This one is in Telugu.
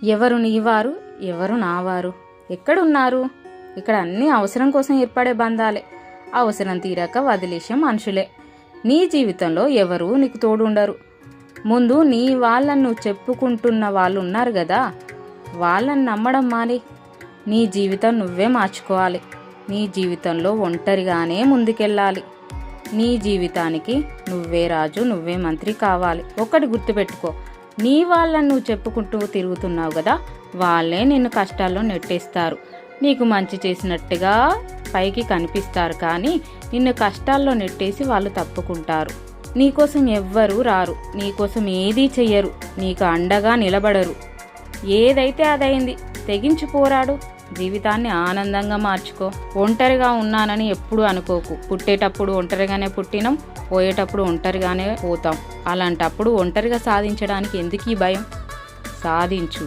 ఎవరు నీవారు, ఎవరు నావారు? ఎక్కడున్నారు? ఇక్కడ అన్నీ అవసరం కోసం ఏర్పడే బంధాలే. అవసరం తీరాక వదిలేసే మనుషులే. నీ జీవితంలో ఎవరు నీకు తోడు ఉండరు. ముందు నీ వాళ్ళని నువ్వు చెప్పుకుంటున్న వాళ్ళు ఉన్నారు కదా, వాళ్ళని నమ్మడం మాని. నీ జీవితం నువ్వే మార్చుకోవాలి. నీ జీవితంలో ఒంటరిగానే ముందుకెళ్ళాలి. నీ జీవితానికి నువ్వే రాజు, నువ్వే మంత్రి కావాలి. ఒకటి గుర్తుపెట్టుకో, నీ వాళ్ళని నువ్వు చెప్పుకుంటూ తిరుగుతున్నావు కదా, వాళ్ళే నిన్ను కష్టాల్లో నెట్టేస్తారు. నీకు మంచి చేసినట్టుగా పైకి కనిపిస్తారు, కానీ నిన్ను కష్టాల్లో నెట్టేసి వాళ్ళు తప్పుకుంటారు. నీకోసం ఎవ్వరూ రారు, నీకోసం ఏదీ చెయ్యరు, నీకు అండగా నిలబడరు. ఏదైతే అదైంది, తెగించి పోరాడు. జీవితాన్ని ఆనందంగా మార్చుకో. ఒంటరిగా ఉన్నానని ఎప్పుడు అనుకోకు. పుట్టేటప్పుడు ఒంటరిగానే పుట్టినాం, పోయేటప్పుడు ఒంటరిగానే పోతాం. అలాంటప్పుడు ఒంటరిగా సాధించడానికి ఎందుకీ భయం? సాధించు.